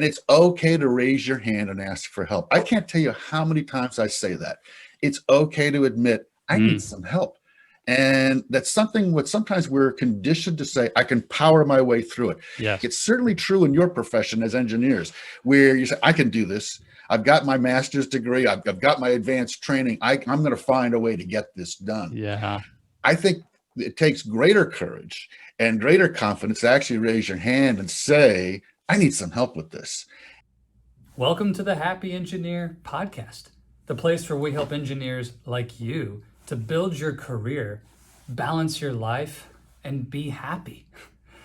it's okay to raise your hand and ask for help. I can't tell you how many times I say that. It's okay to admit I need some help. And that's something what sometimes we're conditioned to say, I can power my way through it. Yes. It's certainly true in your profession as engineers, where you say, I can do this. I've got my master's degree. I've got my advanced training. I'm going to find a way to get this done. Yeah. I think it takes greater courage and greater confidence to actually raise your hand and say, I need some help with this. Welcome to the Happy Engineer podcast, the place where we help engineers like you to build your career, balance your life, and be happy.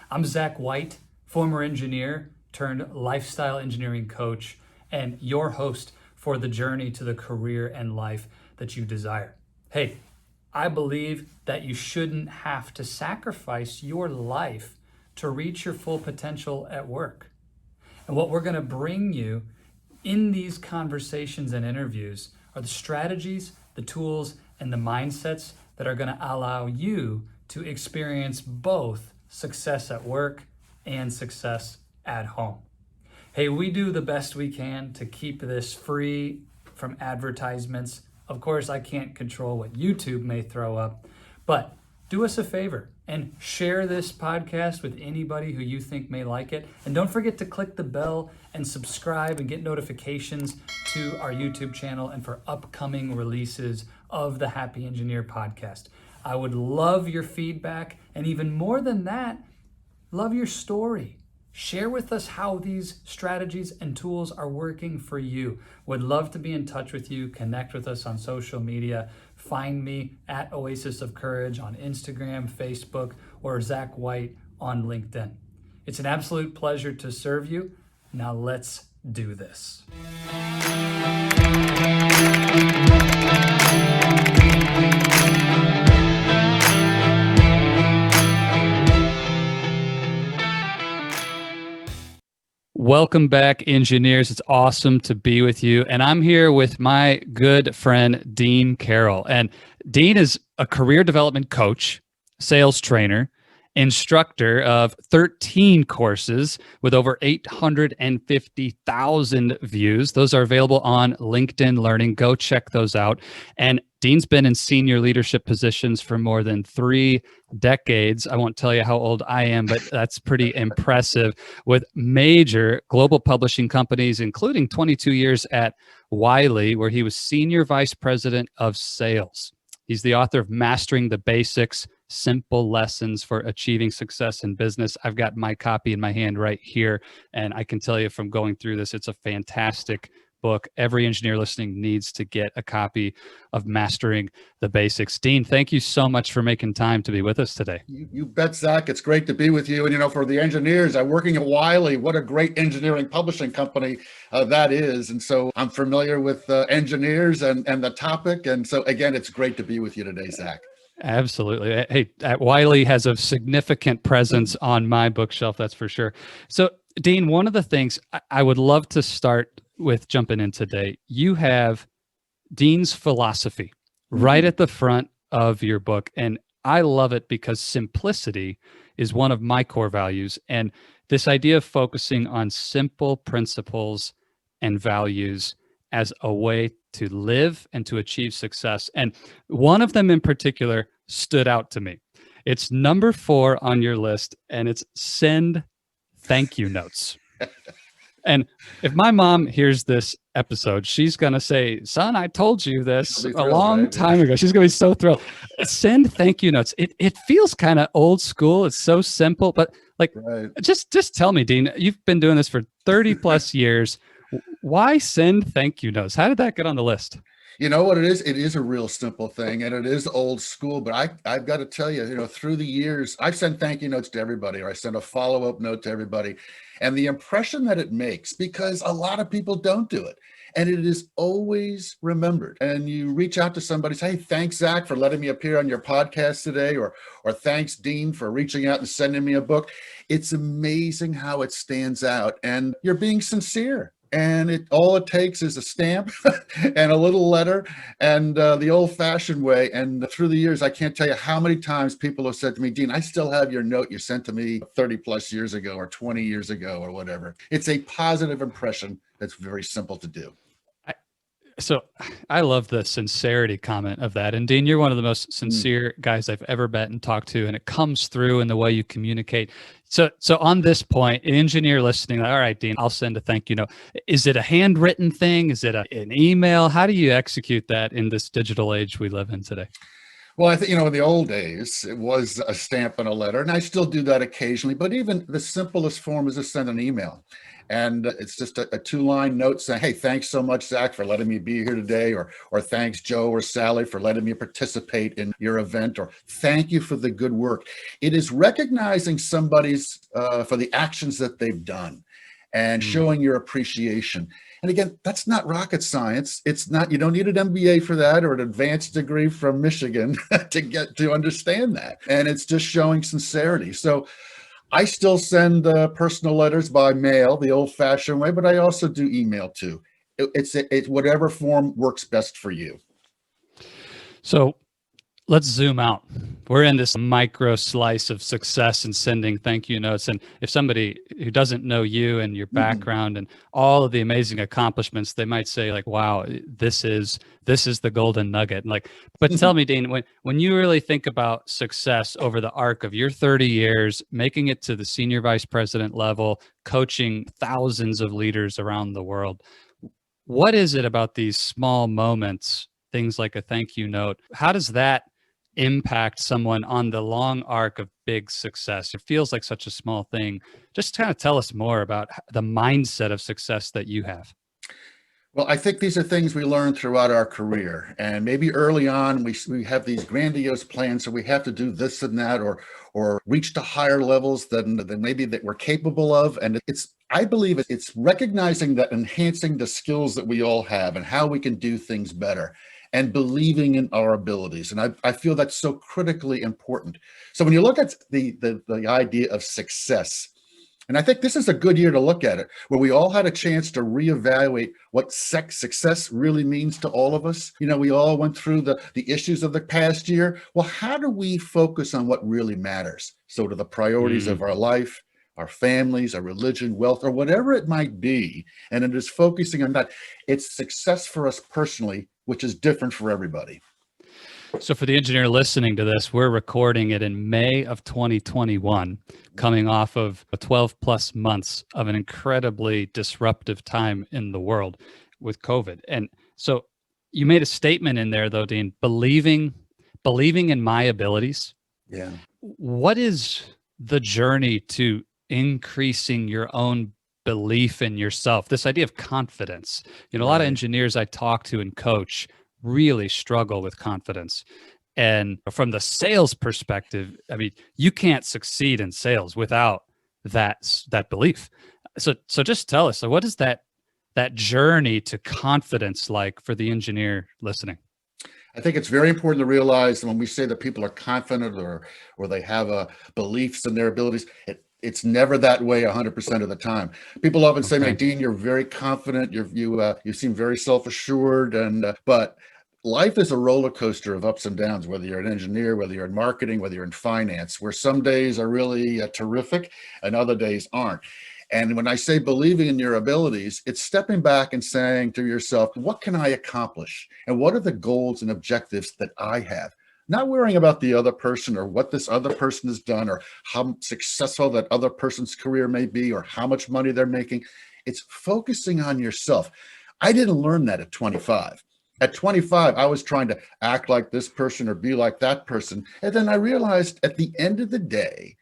I'm Zach White, former engineer turned lifestyle engineering coach, and your host for the journey to the career and life that you desire. Hey, I believe that you shouldn't have to sacrifice your life to reach your full potential at work. And what we're going to bring you in these conversations and interviews are the strategies, the tools, and the mindsets that are going to allow you to experience both success at work and success at home. Hey, we do the best we can to keep this free from advertisements. Of course, I can't control what YouTube may throw up, but do us a favor and share this podcast with anybody who you think may like it. And don't forget to click the bell and subscribe and get notifications to our YouTube channel and for upcoming releases of the Happy Engineer podcast. I would love your feedback, and even more than that, love your story. Share with us how these strategies and tools are working for you. Would love to be in touch with you. Connect with us on social media. Find me at Oasis of Courage on Instagram, Facebook, or Zach White on LinkedIn. It's an absolute pleasure to serve you. Now let's do this. Welcome back, engineers. It's awesome to be with you. And I'm here with my good friend, Dean Karrel. And Dean is a career development coach, sales trainer, instructor of 13 courses with over 850,000 views. Those are available on LinkedIn Learning. Go check those out. And Dean's been in senior leadership positions for more than 3 decades. I won't tell you how old I am, but that's pretty impressive, with major global publishing companies, including 22 years at Wiley, where he was Senior Vice President of Sales. He's the author of Mastering the Basics, Simple Lessons for Achieving Success in Business. I've got my copy in my hand right here, and I can tell you from going through this, it's a fantastic book. Every engineer listening needs to get a copy of Mastering the Basics. Dean, thank you so much for making time to be with us today. You bet, Zach. It's great to be with you. And, for the engineers, I'm working at Wiley. What a great engineering publishing company that is. And so I'm familiar with engineers and the topic. And so, again, it's great to be with you today, Zach. Absolutely. Hey, Wiley has a significant presence on my bookshelf, that's for sure. So, Dean, one of the things I would love to start with jumping in today, you have Dean's philosophy right at the front of your book. And I love it because simplicity is one of my core values. And this idea of focusing on simple principles and values as a way to live and to achieve success. And one of them in particular stood out to me. It's number 4 on your list, and it's send thank you notes. And if my mom hears this episode, she's going to say, son, I told you this a long time ago. She's going to be so thrilled. Send thank you notes. It feels kind of old school. It's so simple, but just tell me, Dean, you've been doing this for 30 plus years. Why send thank you notes? How did that get on the list? You know what it is? It is a real simple thing, and it is old school, but I've got to tell you, through the years, I've sent thank you notes to everybody, or I send a follow-up note to everybody, and the impression that it makes, because a lot of people don't do it, and it is always remembered. And you reach out to somebody, say, hey, thanks, Zach, for letting me appear on your podcast today, or thanks, Dean, for reaching out and sending me a book. It's amazing how it stands out, and you're being sincere. and all it takes is a stamp and a little letter and the old-fashioned way. And through the years, I can't tell you how many times people have said to me, Dean, I still have your note you sent to me 30 plus years ago or 20 years ago or whatever. It's a positive impression that's very simple to do. So I love the sincerity comment of that. And Dean, you're one of the most sincere guys I've ever met and talked to, and it comes through in the way you communicate. So on this point, an engineer listening, like, all right, Dean, I'll send a thank you note. Is it a handwritten thing? Is it an email? How do you execute that in this digital age we live in today? Well, I think, in the old days, it was a stamp and a letter, and I still do that occasionally, but even the simplest form is to send an email. And it's just a two-line note saying, hey, thanks so much, Zach, for letting me be here today, or thanks, Joe or Sally, for letting me participate in your event, or thank you for the good work. It is recognizing somebody's for the actions that they've done and showing your appreciation. And again, that's not rocket science. It's not, you don't need an MBA for that or an advanced degree from Michigan to understand that. And it's just showing sincerity. So I still send personal letters by mail, the old-fashioned way, but I also do email too. It's whatever form works best for you. So let's zoom out. We're in this micro slice of success and sending thank you notes. And if somebody who doesn't know you and your background and all of the amazing accomplishments, they might say like, wow, this is the golden nugget. Like, but tell me, Dean, when you really think about success over the arc of your 30 years, making it to the senior vice president level, coaching thousands of leaders around the world, what is it about these small moments, things like a thank you note? How does that impact someone on the long arc of big success? It feels like such a small thing. Just kind of tell us more about the mindset of success that you have. Well, I think these are things we learn throughout our career, and maybe early on we have these grandiose plans, so we have to do this and that, or reach to higher levels than maybe that we're capable of. And I believe it's recognizing that, enhancing the skills that we all have and how we can do things better, and believing in our abilities. And I feel that's so critically important. So when you look at the idea of success, and I think this is a good year to look at it, where we all had a chance to reevaluate what success really means to all of us. We all went through the issues of the past year. Well, how do we focus on what really matters? So to the priorities of our life, our families, our religion, wealth, or whatever it might be. And it is focusing on that. It's success for us personally, which is different for everybody. So for the engineer listening to this, we're recording it in May of 2021, coming off of 12 plus months of an incredibly disruptive time in the world with COVID. And so you made a statement in there though, Dean, believing in my abilities. Yeah. What is the journey to increasing your own belief in yourself? This idea of confidence. A lot of engineers I talk to and coach really struggle with confidence. And from the sales perspective, I mean, you can't succeed in sales without that belief. So just tell us, so what is that journey to confidence like for the engineer listening? I think it's very important to realize that when we say that people are confident or they have beliefs in their abilities, it's never that way 100% of the time. People often say, Dean, you're very confident. You seem very self-assured, but life is a roller coaster of ups and downs, whether you're an engineer, whether you're in marketing, whether you're in finance, where some days are really terrific and other days aren't. And when I say believing in your abilities, it's stepping back and saying to yourself, what can I accomplish? And what are the goals and objectives that I have? Not worrying about the other person or what this other person has done or how successful that other person's career may be or how much money they're making. It's focusing on yourself. I didn't learn that at 25. At 25, I was trying to act like this person or be like that person. And then I realized at the end of the day,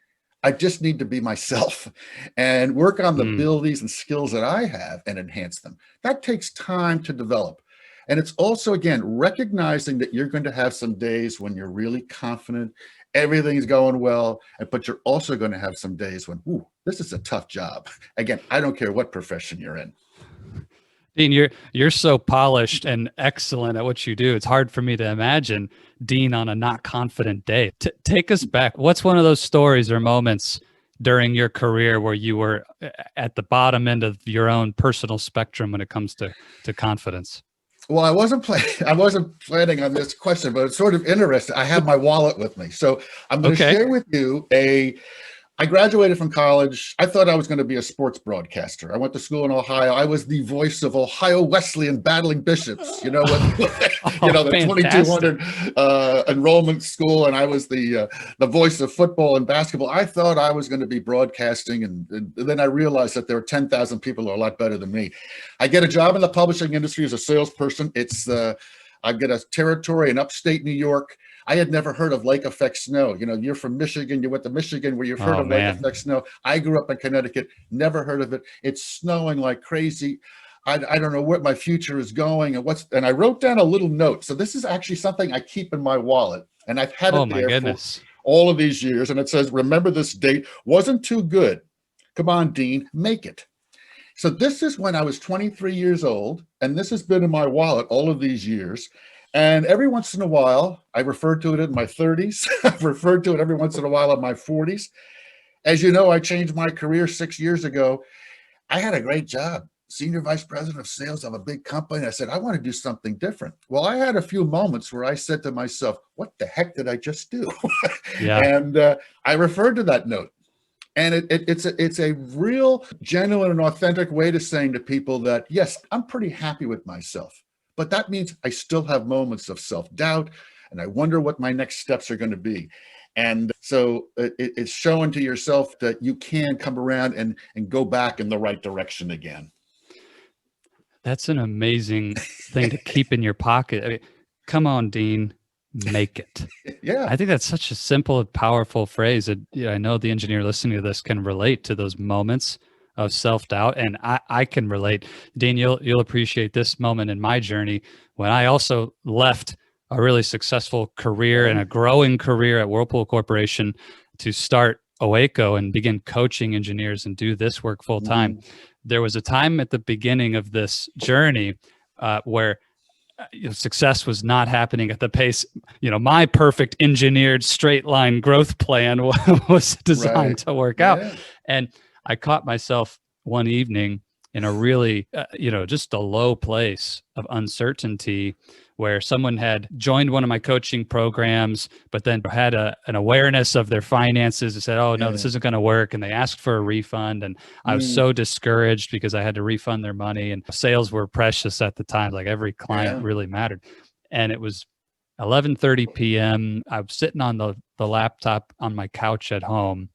I just need to be myself and work on the abilities and skills that I have and enhance them. That takes time to develop. And it's also, again, recognizing that you're going to have some days when you're really confident, everything's going well, but you're also going to have some days when, ooh, this is a tough job. Again, I don't care what profession you're in. Dean, you're so polished and excellent at what you do. It's hard for me to imagine Dean on a not confident day. Take us back. What's one of those stories or moments during your career where you were at the bottom end of your own personal spectrum when it comes to confidence? Well, I wasn't planning on this question, but it's sort of interesting. I have my wallet with me. So I'm going to Okay. share with you I graduated from college. I thought I was going to be a sports broadcaster. I went to school in Ohio. I was the voice of Ohio Wesleyan battling bishops, the Fantastic. 2,200 enrollment school. And I was the voice of football and basketball. I thought I was going to be broadcasting. And then I realized that there are 10,000 people who are a lot better than me. I get a job in the publishing industry as a salesperson. I get a territory in upstate New York. I had never heard of lake effect snow. You're from Michigan. You went to Michigan where you've heard of lake effect snow. I grew up in Connecticut, never heard of it. It's snowing like crazy. I don't know where my future is going and I wrote down a little note. So this is actually something I keep in my wallet, and I've had it there for all of these years. And it says, remember this date, wasn't too good. Come on, Dean, make it. So this is when I was 23 years old, and this has been in my wallet all of these years. And every once in a while, I refer to it in my 30s. I've referred to it every once in a while in my 40s. As you know, I changed my career 6 years ago. I had a great job, senior vice president of sales of a big company. I said, I want to do something different. Well, I had a few moments where I said to myself, what the heck did I just do? Yeah. And I referred to that note. And it's a real, genuine, and authentic way to saying to people that, yes, I'm pretty happy with myself. But that means I still have moments of self-doubt, and I wonder what my next steps are going to be. And so it's showing to yourself that you can come around and go back in the right direction again. That's an amazing thing to keep in your pocket. I mean, come on, Dean, make it. Yeah. I think that's such a simple, powerful phrase. I know the engineer listening to this can relate to those moments of self-doubt, and I can relate. Dean, you'll appreciate this moment in my journey when I also left a really successful career and a growing career at Whirlpool Corporation to start Oeco and begin coaching engineers and do this work full time. There was a time at the beginning of this journey where success was not happening at the pace. My perfect engineered straight line growth plan was designed to work out. And I caught myself one evening in a really, just a low place of uncertainty where someone had joined one of my coaching programs, but then had an awareness of their finances and said, oh, no, this isn't going to work. And they asked for a refund. And I was so discouraged because I had to refund their money, and sales were precious at the time. Like every client really mattered. And it was 11:30 p.m. I was sitting on the laptop on my couch at home,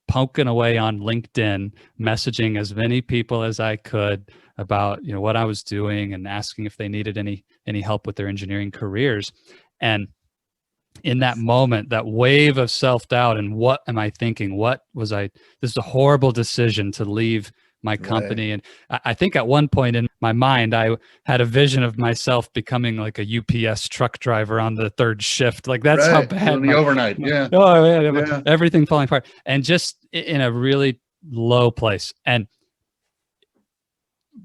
poking away on LinkedIn, messaging as many people as I could about what I was doing and asking if they needed any help with their engineering careers. And in that moment, that wave of self-doubt and what am I thinking? This is a horrible decision to leave my company. And I think at one point in my mind, I had a vision of myself becoming like a UPS truck driver on the third shift. Like that's how bad the overnight. Oh man, everything falling apart, and just in a really low place. And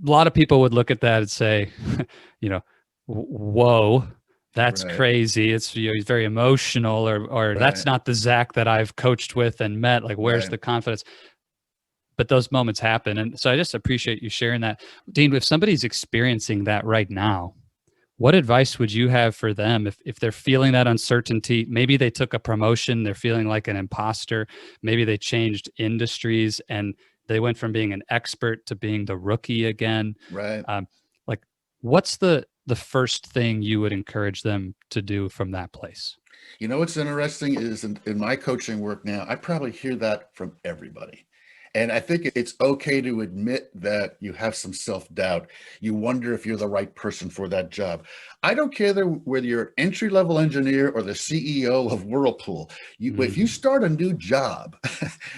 a lot of people would look at that and say, whoa, that's crazy. It's he's very emotional, or that's not the Zach that I've coached with and met. Like, where's the confidence? But those moments happen. And so I just appreciate you sharing that. Dean, if somebody's experiencing that right now, what advice would you have for them if they're feeling that uncertainty? Maybe they took a promotion, they're feeling like an imposter. Maybe they changed industries and they went from being an expert to being the rookie again. Like, what's the first thing you would encourage them to do from that place? What's interesting is in my coaching work now, I probably hear that from everybody. And I think it's okay to admit that you have some self-doubt. You wonder if you're the right person for that job. I don't care whether you're an entry-level engineer or the CEO of Whirlpool. If you start a new job,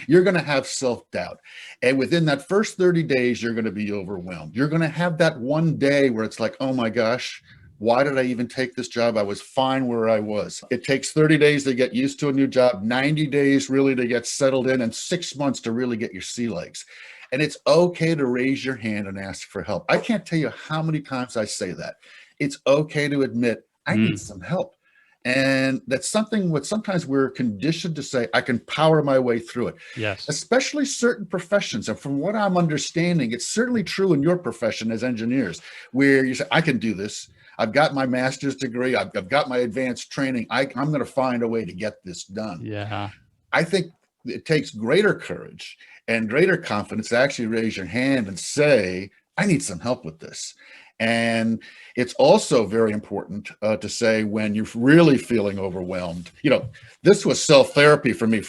you're going to have self-doubt. And within that first 30 days, you're going to be overwhelmed. You're going to have that one day where it's like, oh my gosh, why did I even take this job? I was fine where I was. It takes 30 days to get used to a new job, 90 days really to get settled in, and 6 months to really get your sea legs. And it's okay to raise your hand and ask for help. I can't tell you how many times I say that. It's okay to admit I need some help. And that's something what sometimes we're conditioned to say, I can power my way through it. Yes. Especially certain professions. And from what I'm understanding, it's certainly true in your profession as engineers, where you say, I can do this. I've got my master's degree. I've got my advanced training. I'm going to find a way to get this done. Yeah. I think it takes greater courage and greater confidence to actually raise your hand and say, I need some help with this. And it's also very important to say when you're really feeling overwhelmed, this was self-therapy for me,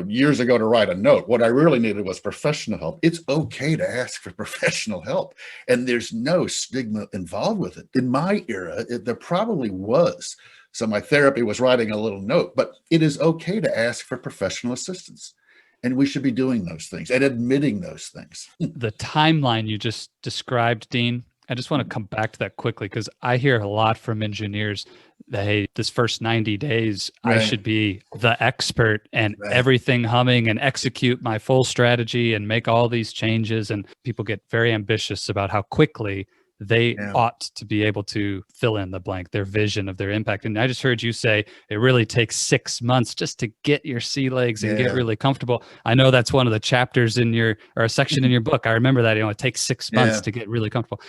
years ago, to write a note. What I really needed was professional help. It's okay to ask for professional help. And there's no stigma involved with it. In my era, there probably was. So my therapy was writing a little note, but it is okay to ask for professional assistance. And we should be doing those things and admitting those things. The timeline you just described, Dean, I just want to come back to that quickly, because I hear a lot from engineers that, hey, this first 90 days, I should be the expert and everything humming and execute my full strategy and make all these changes. And people get very ambitious about how quickly they ought to be able to fill in the blank, their vision of their impact. And I just heard you say it really takes 6 months just to get your sea legs and get really comfortable. I know that's one of the chapters in or a section in your book. I remember that, it takes 6 months to get really comfortable.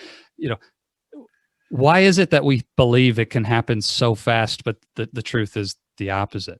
Why is it that we believe it can happen so fast, but the truth is the opposite?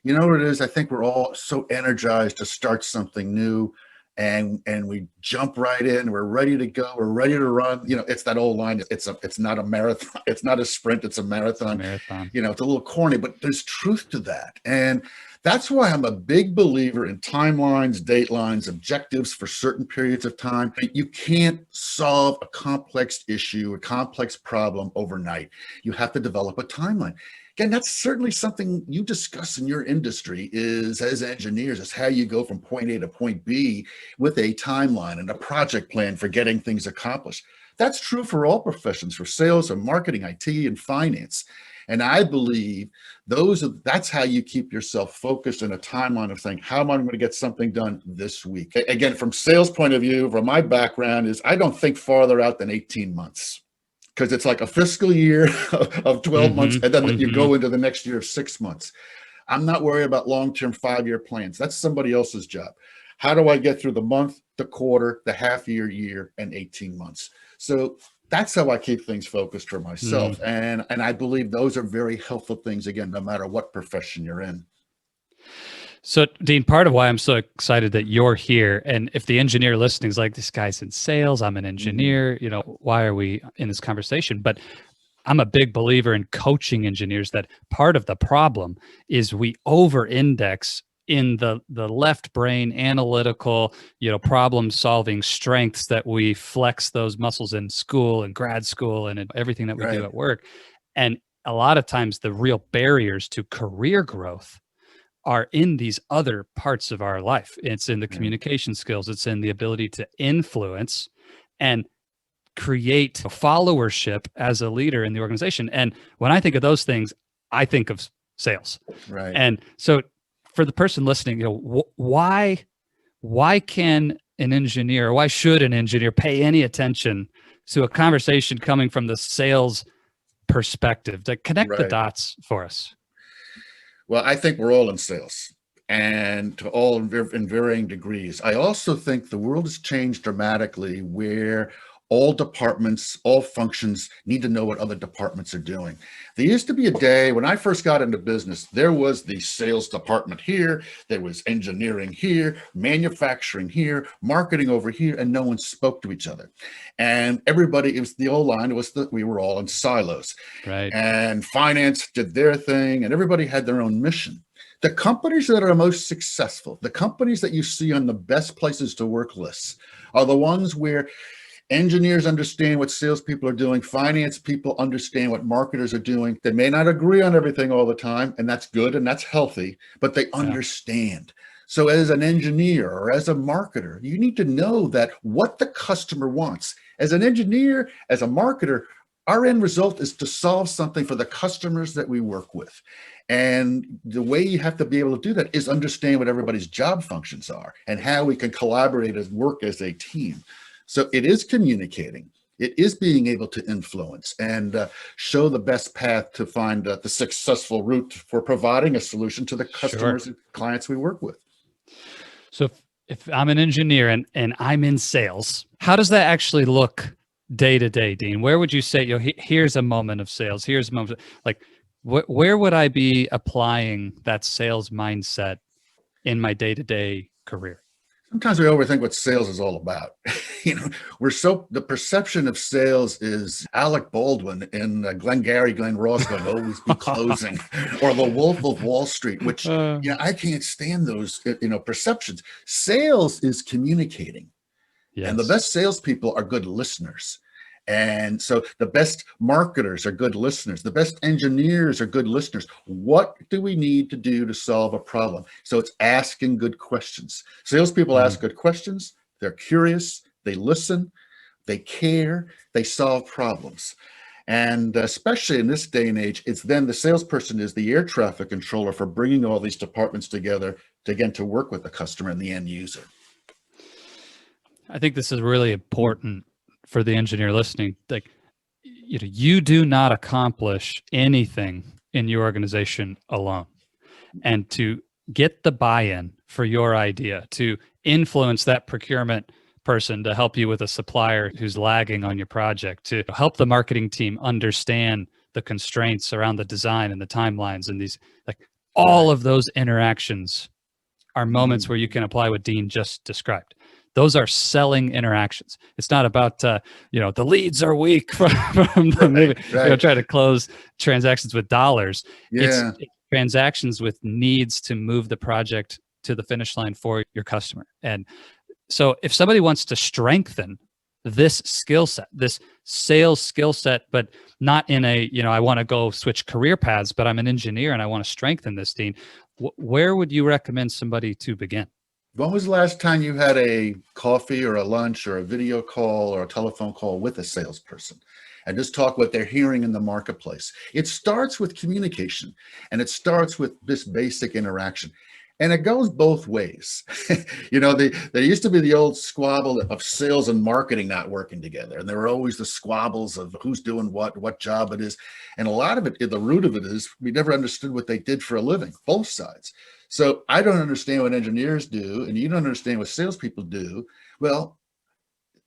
You know what it is? I think we're all so energized to start something new. And we jump right in. We're ready to go. We're ready to run. It's that old line. It's not a marathon. It's not a sprint. It's a marathon. It's a little corny, but there's truth to that. And that's why I'm a big believer in timelines, datelines, objectives for certain periods of time. You can't solve a complex issue, a complex problem overnight. You have to develop a timeline. Again, that's certainly something you discuss in your industry is as engineers, is how you go from point A to point B with a timeline and a project plan for getting things accomplished. That's true for all professions, for sales and marketing, IT and finance. And I believe that's how you keep yourself focused in a timeline of saying, how am I going to get something done this week? Again, from sales point of view, from my background, is I don't think farther out than 18 months. Because it's like a fiscal year of 12 months, and then you go into the next year of 6 months. I'm not worried about long-term 5-year plans. That's somebody else's job. How do I get through the month, the quarter, the half year, and 18 months? So that's how I keep things focused for myself. And I believe those are very helpful things, again, no matter what profession you're in. So, Dean, part of why I'm so excited that you're here, and if the engineer listening is like, this guy's in sales, I'm an engineer, why are we in this conversation? But I'm a big believer in coaching engineers, that part of the problem is we over-index in the left brain analytical, problem solving strengths that we flex those muscles in school and grad school and in everything that we do at work. And a lot of times the real barriers to career growth are in these other parts of our life. It's in the communication skills. It's in the ability to influence and create a follower-ship as a leader in the organization. And when I think of those things, I think of sales. Right. And so for the person listening, why can an engineer, why should an engineer pay any attention to a conversation coming from the sales perspective? To connect the dots for us. Well, I think we're all in sales, and to all in varying degrees. I also think the world has changed dramatically, where all departments, all functions need to know what other departments are doing. There used to be a day when I first got into business, there was the sales department here, there was engineering here, manufacturing here, marketing over here, and no one spoke to each other. And everybody, it was the old line, we were all in silos. Right. And finance did their thing, and everybody had their own mission. The companies that are most successful, the companies that you see on the best places to work lists, are the ones where engineers understand what salespeople are doing. Finance people understand what marketers are doing. They may not agree on everything all the time, and that's good and that's healthy, but they understand. So as an engineer or as a marketer, you need to know that what the customer wants. As an engineer, as a marketer, our end result is to solve something for the customers that we work with. And the way you have to be able to do that is understand what everybody's job functions are and how we can collaborate and work as a team. So it is communicating. It is being able to influence and show the best path to find the successful route for providing a solution to the customers and clients we work with. So if I'm an engineer and I'm in sales, how does that actually look day to day, Dean? Where would you say, here's a moment of sales, here's a moment, like where would I be applying that sales mindset in my day to day career? Sometimes we overthink what sales is all about. The perception of sales is Alec Baldwin in Glengarry Glen Ross going to always be closing, or the Wolf of Wall Street, which, I can't stand those, perceptions. Sales is communicating. Yes. And the best salespeople are good listeners. And so the best marketers are good listeners. The best engineers are good listeners. What do we need to do to solve a problem? So it's asking good questions. Salespeople ask good questions. They're curious. They listen. They care. They solve problems. And especially in this day and age, it's then the salesperson is the air traffic controller for bringing all these departments together to work with the customer and the end user. I think this is really important for the engineer listening. Like, you do not accomplish anything in your organization alone. And to get the buy-in for your idea, to influence that procurement person to help you with a supplier who's lagging on your project, to help the marketing team understand the constraints around the design and the timelines and these, like, all of those interactions are moments where you can apply what Dean just described. Those are selling interactions. It's not about, the leads are weak from the try to close transactions with dollars. Yeah. It's transactions with needs to move the project to the finish line for your customer. And so if somebody wants to strengthen this skill set, this sales skill set, but not in a, I want to go switch career paths, but I'm an engineer and I want to strengthen this, Dean, where would you recommend somebody to begin? When was the last time you had a coffee or a lunch or a video call or a telephone call with a salesperson and just talk what they're hearing in the marketplace? It starts with communication, and it starts with this basic interaction. And it goes both ways. There used to be the old squabble of sales and marketing not working together. And there were always the squabbles of who's doing what job it is. And a lot of it, the root of it is we never understood what they did for a living, both sides. So I don't understand what engineers do, and you don't understand what salespeople do. Well,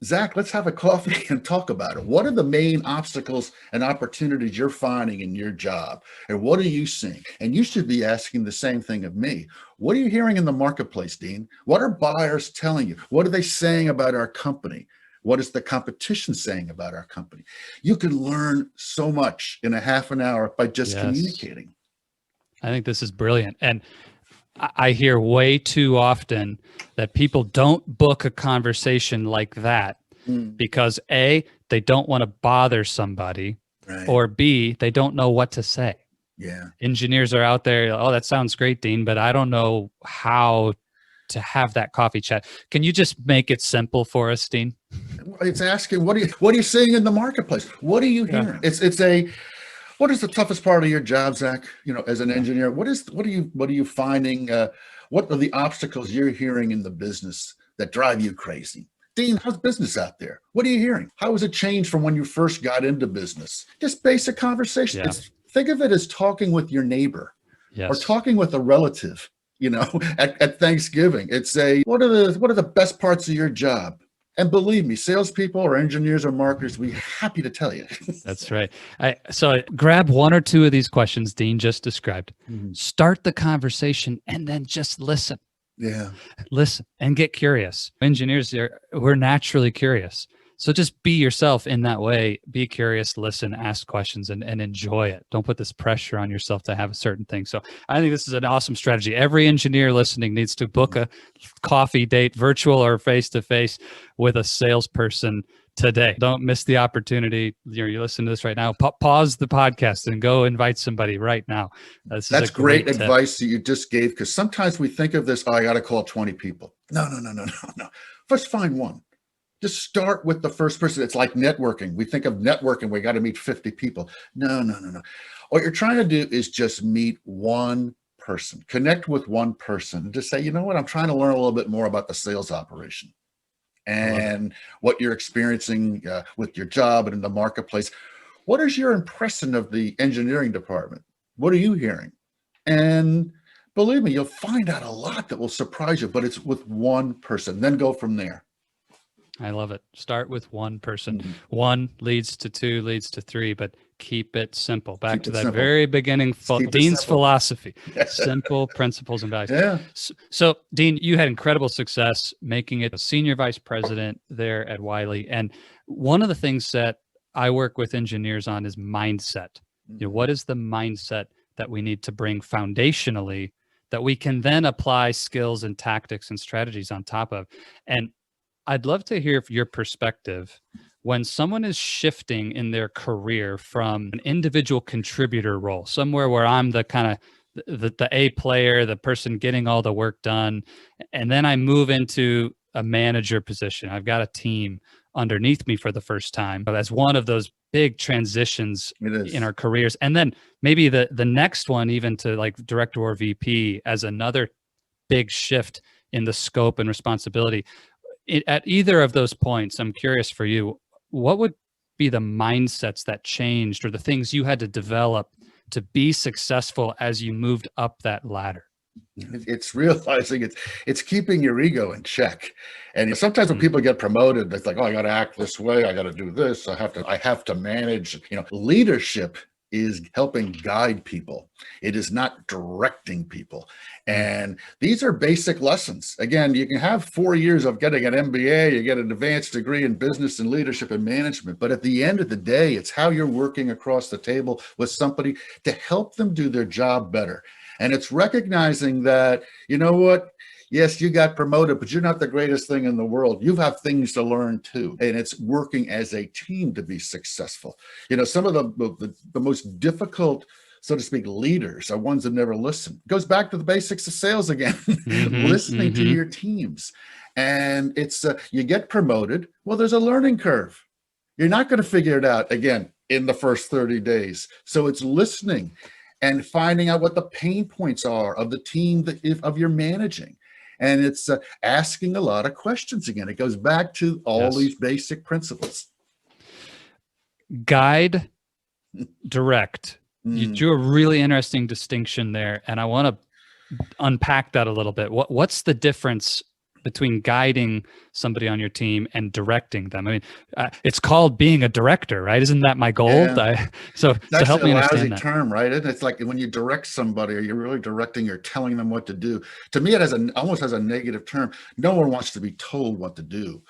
Zach, let's have a coffee and talk about it. What are the main obstacles and opportunities you're finding in your job? And what are you seeing? And you should be asking the same thing of me. What are you hearing in the marketplace, Dean? What are buyers telling you? What are they saying about our company? What is the competition saying about our company? You can learn so much in a half an hour by just communicating. I think this is brilliant. And I hear way too often that people don't book a conversation like that because A, they don't want to bother somebody, or B, they don't know what to say. Yeah. Engineers are out there, oh, that sounds great, Dean, but I don't know how to have that coffee chat. Can you just make it simple for us, Dean? It's asking, what are you seeing in the marketplace? What are you hearing? What is the toughest part of your job, Zach? As an engineer, what are you finding? What are the obstacles you're hearing in the business that drive you crazy? Dean, how's business out there? What are you hearing? How has it changed from when you first got into business? Just basic conversation. Yeah. Think of it as talking with your neighbor or talking with a relative, at Thanksgiving. It's what are the best parts of your job? And believe me, salespeople or engineers or marketers, we're happy to tell you. That's right. So grab one or two of these questions Dean just described, start the conversation, and then just listen. Yeah. Listen and get curious. Engineers, we're naturally curious. So just be yourself in that way. Be curious, listen, ask questions, and enjoy it. Don't put this pressure on yourself to have a certain thing. So I think this is an awesome strategy. Every engineer listening needs to book a coffee date, virtual or face-to-face, with a salesperson today. Don't miss the opportunity. You listen to this right now. Pause the podcast and go invite somebody right now. That's great advice that you just gave, because sometimes we think of this, I got to call 20 people. No. First, find one. Just start with the first person. It's like networking. We think of networking, we got to meet 50 people. No. What you're trying to do is just meet one person, connect with one person, and just say, you know what, I'm trying to learn a little bit more about the sales operation. and what you're experiencing with your job and in the marketplace. What is your impression of the engineering department? What are you hearing? And believe me, you'll find out a lot that will surprise you, but it's with one person. Then go from there. I love it. Start with one person. Mhm. One leads to two, leads to three, but keep it simple. Back Keep to it that simple. very beginning, Keep it Dean's simple. philosophy, simple principles and values. Yeah. So, Dean, you had incredible success making it a senior vice president there at Wiley. And one of the things that I work with engineers on is mindset. You know, what is the mindset that we need to bring foundationally that we can then apply skills and tactics and strategies on top of? And I'd love to hear your perspective when someone is shifting in their career from an individual contributor role, somewhere where I'm the kind of the A player, the person getting all the work done, and then I move into a manager position. I've got a team underneath me for the first time. But that's one of those big transitions in our careers. And then maybe the next one, even to like director or VP, as another big shift in the scope and responsibility. At either of those points, I'm curious for you, what would be the mindsets that changed or the things you had to develop to be successful as you moved up that ladder? It's realizing it's keeping your ego in check. And sometimes when people get promoted, it's like, oh, I got to act this way. I got to do this. I have to manage. Leadership is helping guide people. It is not directing people. And these are basic lessons. Again, you can have 4 years of getting an MBA, you get an advanced degree in business and leadership and management. But at the end of the day, it's how you're working across the table with somebody to help them do their job better. And it's recognizing that, you know what? Yes, you got promoted, but you're not the greatest thing in the world. You have things to learn too. And it's working as a team to be successful. Some of the most difficult, so to speak, leaders are ones that never listen. It goes back to the basics of sales again, listening to your teams. And it's, you get promoted. Well, there's a learning curve. You're not going to figure it out again in the first 30 days. So it's listening and finding out what the pain points are of the team of you're managing. And it's asking a lot of questions again. It goes back to all these basic principles. Guide, direct. You drew a really interesting distinction there. And I want to unpack that a little bit. What's the difference between guiding somebody on your team and directing them? I mean, it's called being a director, right? Isn't that my goal? Yeah. So help me understand that. Term, right? It's like when you direct somebody, or you're really directing, you're telling them what to do. To me, it almost has a negative term. No one wants to be told what to do.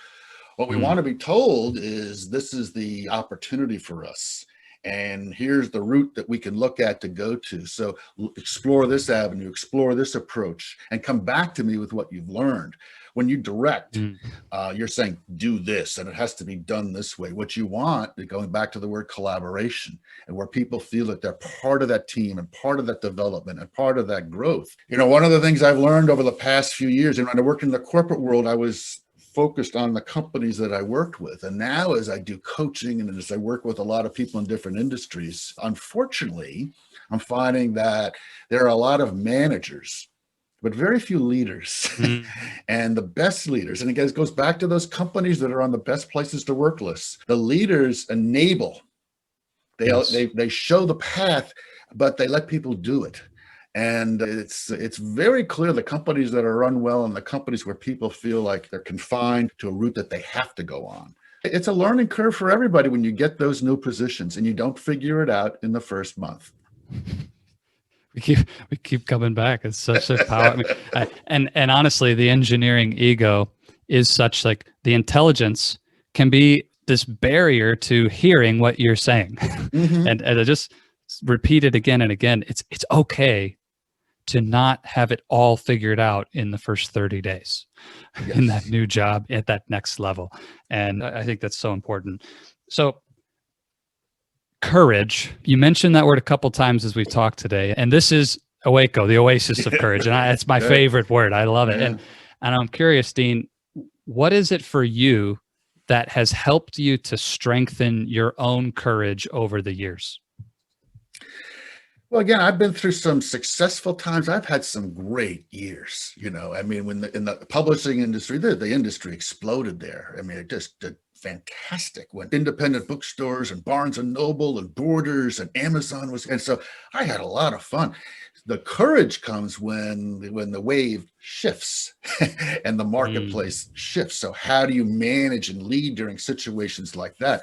What we want to be told is, this is the opportunity for us. And here's the route that we can look at to go to. So explore this avenue, explore this approach, and come back to me with what you've learned. When you direct, you're saying, do this, and it has to be done this way. What you want, going back to the word collaboration, and where people feel that they're part of that team and part of that development and part of that growth. One of the things I've learned over the past few years, and when I worked in the corporate world, I was focused on the companies that I worked with. And now as I do coaching and as I work with a lot of people in different industries, unfortunately, I'm finding that there are a lot of managers, but very few leaders. And the best leaders, and again, it goes back to those companies that are on the best places to work lists. The leaders enable, they show the path, but they let people do it. And it's very clear the companies that are run well and the companies where people feel like they're confined to a route that they have to go on. It's a learning curve for everybody when you get those new positions and you don't figure it out in the first month. We keep coming back. It's such a power. And honestly, the engineering ego is such, like, the intelligence can be this barrier to hearing what you're saying. And I just repeat it again and again. It's okay to not have it all figured out in the first 30 days in that new job at that next level. And I think that's so important. So courage, you mentioned that word a couple times as we've talked today. And this is Owaco, the oasis of courage. And it's my favorite word. I love it. And I'm curious, Dean, what is it for you that has helped you to strengthen your own courage over the years? Well, again, I've been through some successful times. I've had some great years. I mean, when in the publishing industry, the industry exploded there. I mean, it just did fantastic when independent bookstores and Barnes and Noble and Borders and Amazon and so I had a lot of fun. The courage comes when the wave shifts and the marketplace shifts. So how do you manage and lead during situations like that?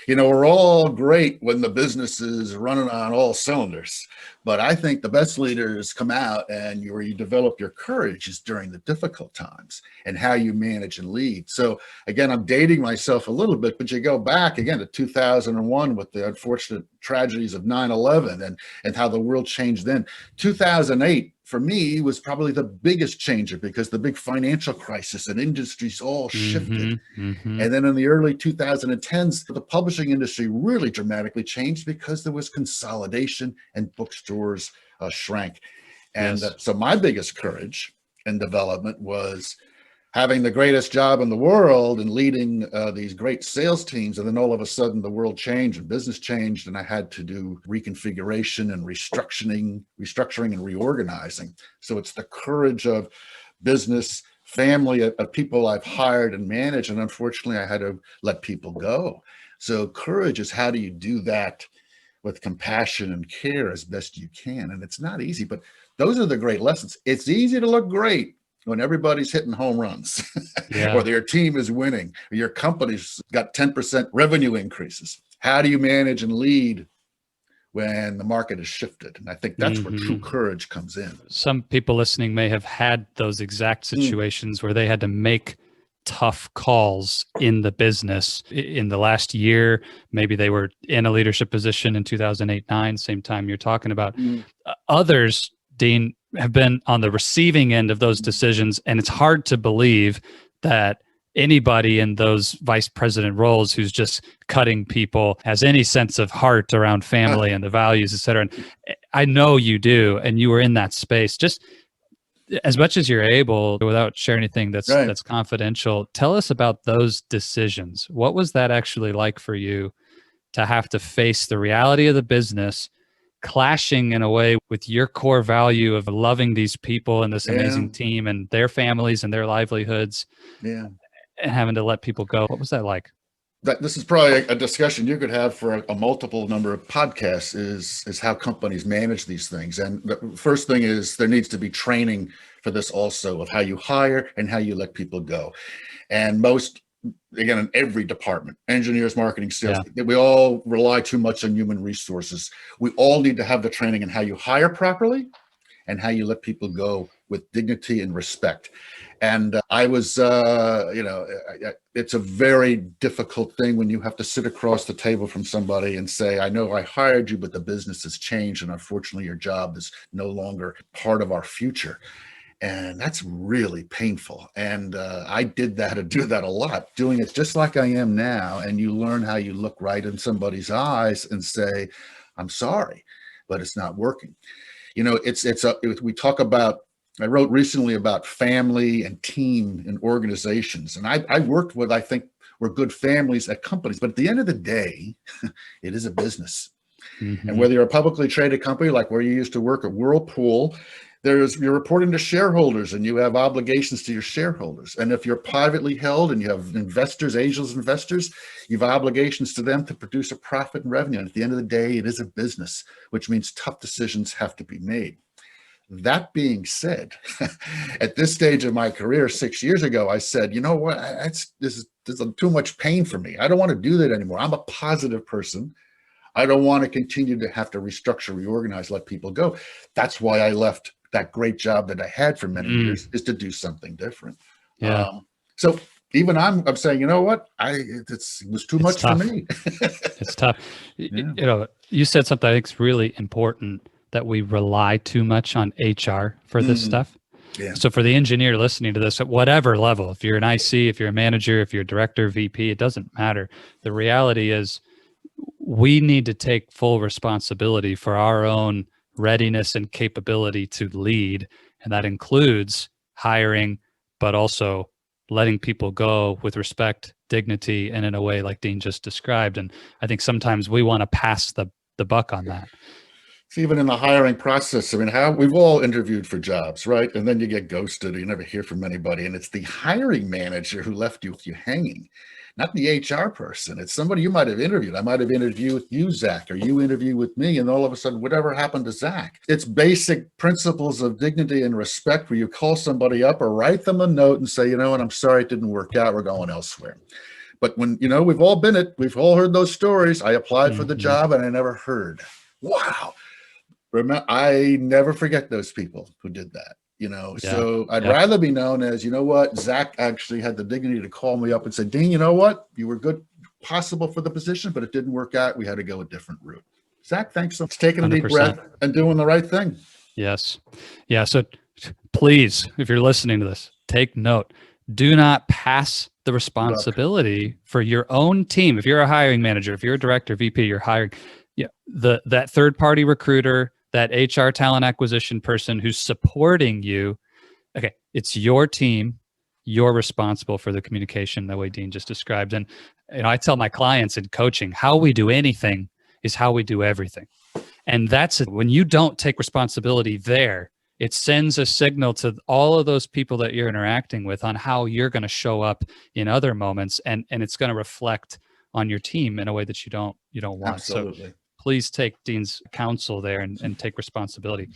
We're all great when the business is running on all cylinders, but I think the best leaders come out and where you develop your courage is during the difficult times and how you manage and lead. So again, I'm dating myself a little bit, but you go back again to 2001 with the unfortunate tragedies of 9/11 and how the world changed then. 2008 for me was probably the biggest changer because the big financial crisis and industries all shifted. And then in the early 2010s, the publishing industry really dramatically changed because there was consolidation and bookstores shrank. And so my biggest courage and development was having the greatest job in the world and leading these great sales teams. And then all of a sudden the world changed and business changed. And I had to do reconfiguration and restructuring and reorganizing. So it's the courage of business, family, of people I've hired and managed. And unfortunately, I had to let people go. So courage is how do you do that with compassion and care as best you can. And it's not easy, but those are the great lessons. It's easy to look great when everybody's hitting home runs or their team is winning, or your company's got 10% revenue increases. How do you manage and lead when the market has shifted? And I think that's where true courage comes in. Some people listening may have had those exact situations where they had to make tough calls in the business in the last year. Maybe they were in a leadership position in 2008-9, same time you're talking about. Others, Dean, have been on the receiving end of those decisions, and it's hard to believe that anybody in those vice president roles who's just cutting people has any sense of heart around family and the values, et cetera. And I know you do, and you were in that space. Just as much as you're able, without sharing anything that's confidential, tell us about those decisions. What was that actually like for you to have to face the reality of the business clashing in a way with your core value of loving these people and this amazing team and their families and their livelihoods and having to let people go? What was that like? This is probably a discussion you could have for a multiple number of podcasts is how companies manage these things. And the first thing is there needs to be training for this also of how you hire and how you let people go. And again, in every department, engineers, marketing, sales, we all rely too much on human resources. We all need to have the training in how you hire properly and how you let people go with dignity and respect. And I was, it's a very difficult thing when you have to sit across the table from somebody and say, I know I hired you, but the business has changed. And unfortunately, your job is no longer part of our future. And that's really painful. And I did that and do that a lot, doing it just like I am now. And you learn how you look right in somebody's eyes and say, I'm sorry, but it's not working. We talk about, I wrote recently about family and team and organizations. And I worked with, I think, were good families at companies. But at the end of the day, it is a business. And whether you're a publicly traded company, like where you used to work at Whirlpool, you're reporting to shareholders and you have obligations to your shareholders. And if you're privately held and you have investors, angels investors, you have obligations to them to produce a profit and revenue. And at the end of the day, it is a business, which means tough decisions have to be made. That being said, at this stage of my career 6 years ago, I said, you know what, this is too much pain for me. I don't want to do that anymore. I'm a positive person. I don't want to continue to have to restructure, reorganize, let people go. That's why I left that great job that I had for many years, is to do something different. So even I'm saying, you know what, it was too much for me. It's tough. You said something I think is really important, that we rely too much on HR for this stuff. So for the engineer listening to this at whatever level, if you're an IC, if you're a manager, if you're a director, VP, it doesn't matter. The reality is we need to take full responsibility for our own readiness and capability to lead. And that includes hiring, but also letting people go with respect, dignity, and in a way like Dean just described. And I think sometimes we want to pass the buck on that. Even in the hiring process, I mean, how we've all interviewed for jobs, right? And then you get ghosted, or you never hear from anybody. And it's the hiring manager who left you hanging, not the HR person. It's somebody you might have interviewed. I might have interviewed with you, Zach, or you interview with me. And all of a sudden, whatever happened to Zach? It's basic principles of dignity and respect where you call somebody up or write them a note and say, you know what, I'm sorry it didn't work out. We're going elsewhere. But when, we've all been it, we've all heard those stories. I applied for the job and I never heard. Wow. Remember, I never forget those people who did that, so I'd rather be known as, you know what, Zach actually had the dignity to call me up and say, Dean, you know what, you were good, possible for the position, but it didn't work out. We had to go a different route. Zach, thanks for taking a 100%. Deep breath and doing the right thing. Yes. Yeah. So please, if you're listening to this, take note. Do not pass the responsibility for your own team. If you're a hiring manager, if you're a director, VP, you're hiring, that third-party recruiter, that HR talent acquisition person who's supporting you. Okay, it's your team. You're responsible for the communication the way Dean just described. And I tell my clients in coaching, how we do anything is how we do everything. And that's it. When you don't take responsibility there, it sends a signal to all of those people that you're interacting with on how you're going to show up in other moments, and it's going to reflect on your team in a way that you don't want. Absolutely. So please take Dean's counsel there and take responsibility.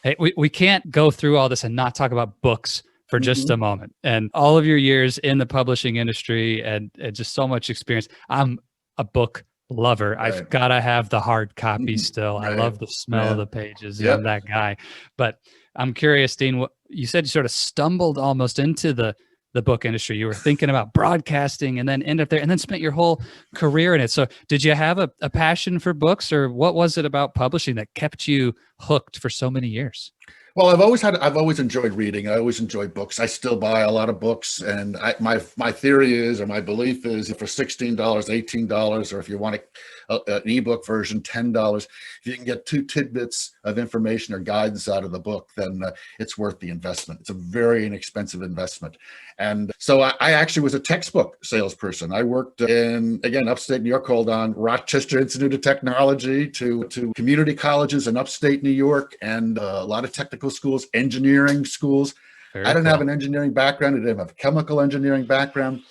Hey, we can't go through all this and not talk about books for just a moment. And all of your years in the publishing industry and just so much experience. I'm a book lover. Right. I've got to have the hard copy still. Right. I love the smell of the pages. I'm that guy. But I'm curious, Dean, you said you sort of stumbled almost into the book industry. You were thinking about broadcasting and then end up there and then spent your whole career in it. So did you have a passion for books, or what was it about publishing that kept you hooked for so many years? Well, I've always enjoyed reading. I always enjoyed books. I still buy a lot of books. And my theory is, or my belief is, if for $16, $18, or if you want an ebook version, $10, if you can get 2 tidbits of information or guidance out of the book, then it's worth the investment. It's a very inexpensive investment. And so I actually was a textbook salesperson. I worked in, again, upstate New York, called on Rochester Institute of Technology to community colleges in upstate New York, and a lot of technical schools, engineering schools. I didn't have an engineering background. I didn't have a chemical engineering background.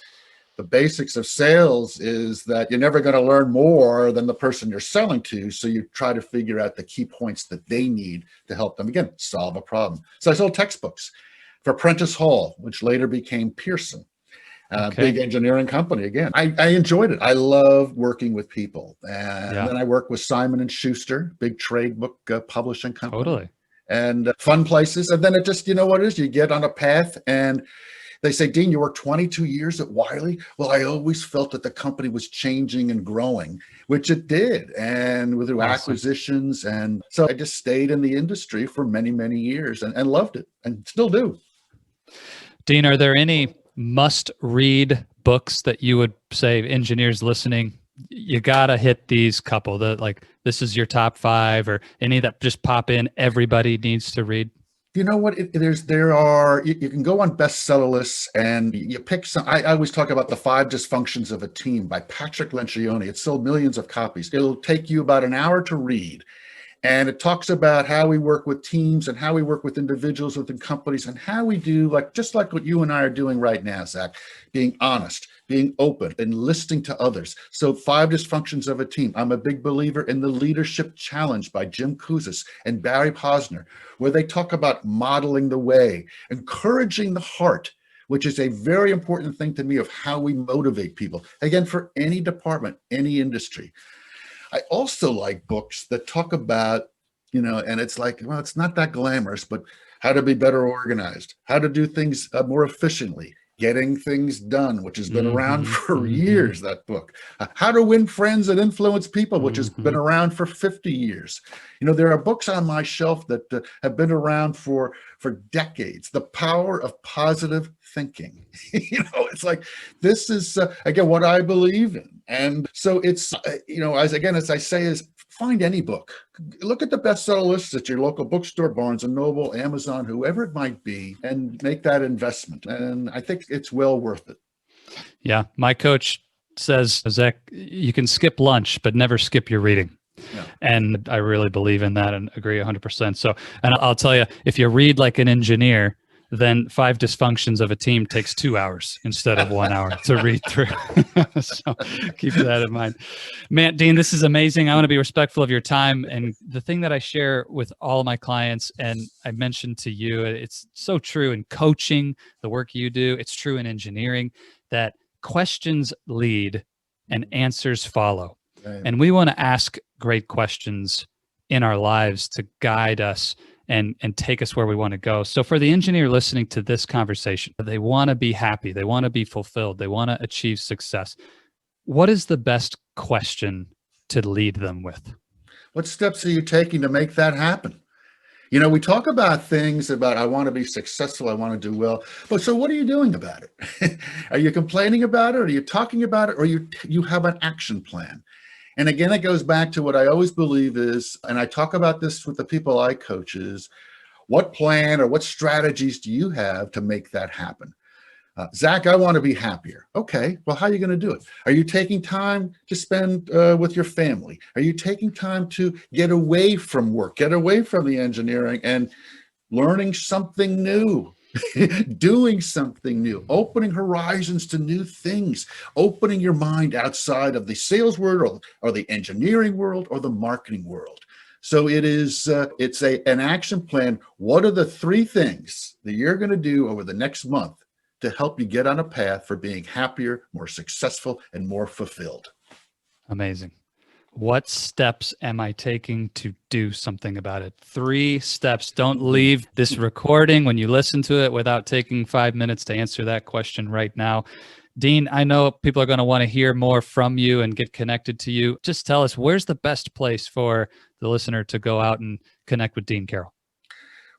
The basics of sales is that you're never going to learn more than the person you're selling to. So you try to figure out the key points that they need to help them, again, solve a problem. So I sold textbooks for Prentice Hall, which later became Pearson, big engineering company. Again, I enjoyed it. I love working with people. And then I worked with Simon & Schuster, big trade book publishing company. Totally. And fun places. And then it just, what it is, you get on a path and they say, Dean, you worked 22 years at Wiley. Well, I always felt that the company was changing and growing, which it did. And through acquisitions. And so I just stayed in the industry for many, many years and loved it and still do. Dean, are there any must-read books that you would say, engineers listening, you got to hit these couple, this is your top 5, or any that just pop in, everybody needs to read? You know what? You can go on bestseller lists and you pick some. I always talk about The 5 Dysfunctions of a Team by Patrick Lencioni. It sold millions of copies. It'll take you about an hour to read. And it talks about how we work with teams and how we work with individuals within companies and how we do, just like what you and I are doing right now, Zach, being honest, being open, and listening to others. So 5 Dysfunctions of a Team. I'm a big believer in The Leadership Challenge by Jim Kouzes and Barry Posner, where they talk about modeling the way, encouraging the heart, which is a very important thing to me of how we motivate people. Again, for any department, any industry. I also like books that talk about, and it's like, well, it's not that glamorous, but how to be better organized, how to do things more efficiently, Getting Things Done, which has been around for years, that book. How to Win Friends and Influence People, which has been around for 50 years. There are books on my shelf that have been around for decades. The Power of Positive Thinking. It's like, this is, again, what I believe in. And so it's, as I say, is find any book. Look at the bestseller lists at your local bookstore, Barnes & Noble, Amazon, whoever it might be, and make that investment. And I think it's well worth it. Yeah. My coach says, Zach, you can skip lunch, but never skip your reading. Yeah. And I really believe in that and agree 100%. So, and I'll tell you, if you read like an engineer, then 5 dysfunctions of a team takes 2 hours instead of 1 hour to read through. So keep that in mind. Man, Dean, this is amazing. I want to be respectful of your time. And the thing that I share with all of my clients, and I mentioned to you, it's so true in coaching, the work you do, it's true in engineering, that questions lead and answers follow. Right. And we want to ask great questions in our lives to guide us and take us where we want to go. So for the engineer listening to this conversation, they want to be happy, they want to be fulfilled, they want to achieve success. What is the best question to lead them with? What steps are you taking to make that happen? You know, we talk about things about, I want to be successful, I want to do well, but so what are you doing about it? Are you complaining about it? Are you talking about it? Or you have an action plan? And again, it goes back to what I always believe is, and I talk about this with the people I coach, is what plan or what strategies do you have to make that happen? Zach, I want to be happier. Okay, well, how are you going to do it? Are you taking time to spend with your family? Are you taking time to get away from work, get away from the engineering and learning something new? Doing something new, opening horizons to new things, opening your mind outside of the sales world or the engineering world or the marketing world. So it's an action plan. What are the 3 things that you're going to do over the next month to help you get on a path for being happier, more successful, and more fulfilled? Amazing. What steps am I taking to do something about it? 3 steps. Don't leave this recording when you listen to it without taking 5 minutes to answer that question right now. Dean, I know people are going to want to hear more from you and get connected to you. Just tell us, where's the best place for the listener to go out and connect with Dean Karrel?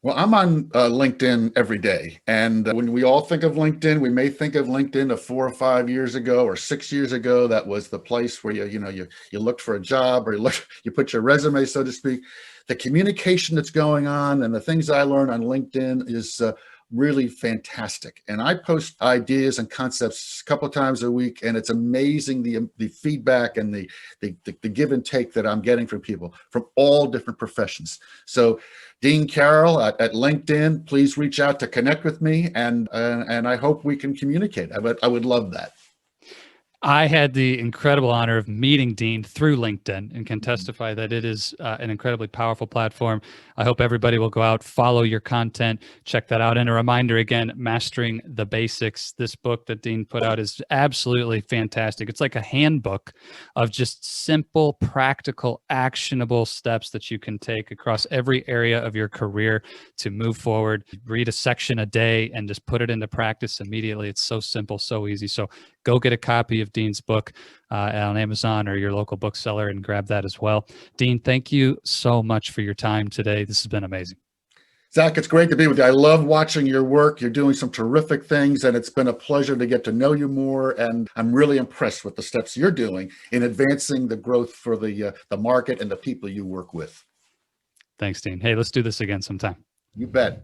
Well, I'm on LinkedIn every day. And when we all think of LinkedIn, we may think of LinkedIn of 4 or 5 years ago or 6 years ago. That was the place where you looked for a job, or you put your resume, so to speak. The communication that's going on and the things I learn on LinkedIn is really fantastic. And I post ideas and concepts a couple of times a week, and it's amazing the feedback and the give and take that I'm getting from people from all different professions. So Dean Karrel at LinkedIn, please reach out to connect with me, and I hope we can communicate. I would love that. I had the incredible honor of meeting Dean through LinkedIn and can testify that it is an incredibly powerful platform. I hope everybody will go out, follow your content, check that out. And a reminder again, Mastering the Basics. This book that Dean put out is absolutely fantastic. It's like a handbook of just simple, practical, actionable steps that you can take across every area of your career to move forward. Read a section a day and just put it into practice immediately. It's so simple, so easy. So go get a copy of Dean's book on Amazon or your local bookseller and grab that as well. Dean, thank you so much for your time today. This has been amazing. Zach, it's great to be with you. I love watching your work. You're doing some terrific things, and it's been a pleasure to get to know you more. And I'm really impressed with the steps you're doing in advancing the growth for the market and the people you work with. Thanks, Dean. Hey, let's do this again sometime. You bet.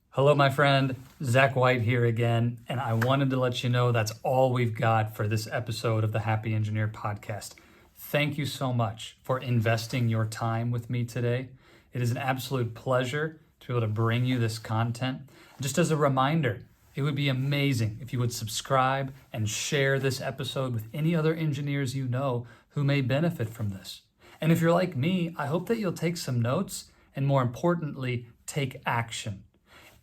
Hello, my friend. Zach White here again, and I wanted to let you know that's all we've got for this episode of the Happy Engineer podcast. Thank you so much for investing your time with me today. It is an absolute pleasure to be able to bring you this content. Just as a reminder, it would be amazing if you would subscribe and share this episode with any other engineers you know who may benefit from this. And if you're like me, I hope that you'll take some notes and, more importantly, take action.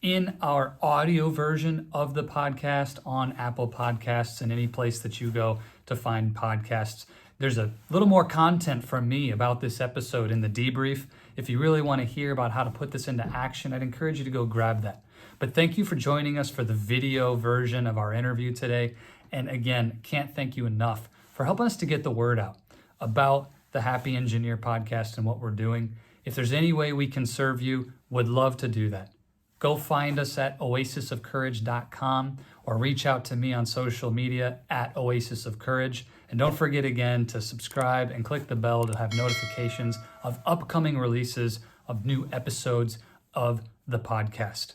In our audio version of the podcast on Apple Podcasts and any place that you go to find podcasts, there's a little more content from me about this episode in the debrief. If you really want to hear about how to put this into action, I'd encourage you to go grab that. But thank you for joining us for the video version of our interview today. And again, can't thank you enough for helping us to get the word out about the Happy Engineer podcast and what we're doing. If there's any way we can serve you, would love to do that. Go find us at oasisofcourage.com or reach out to me on social media at Oasis of Courage. And don't forget again to subscribe and click the bell to have notifications of upcoming releases of new episodes of the podcast.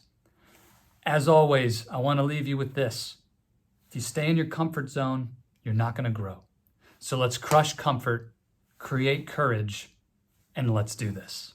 As always, I want to leave you with this. If you stay in your comfort zone, you're not going to grow. So let's crush comfort, create courage, and let's do this.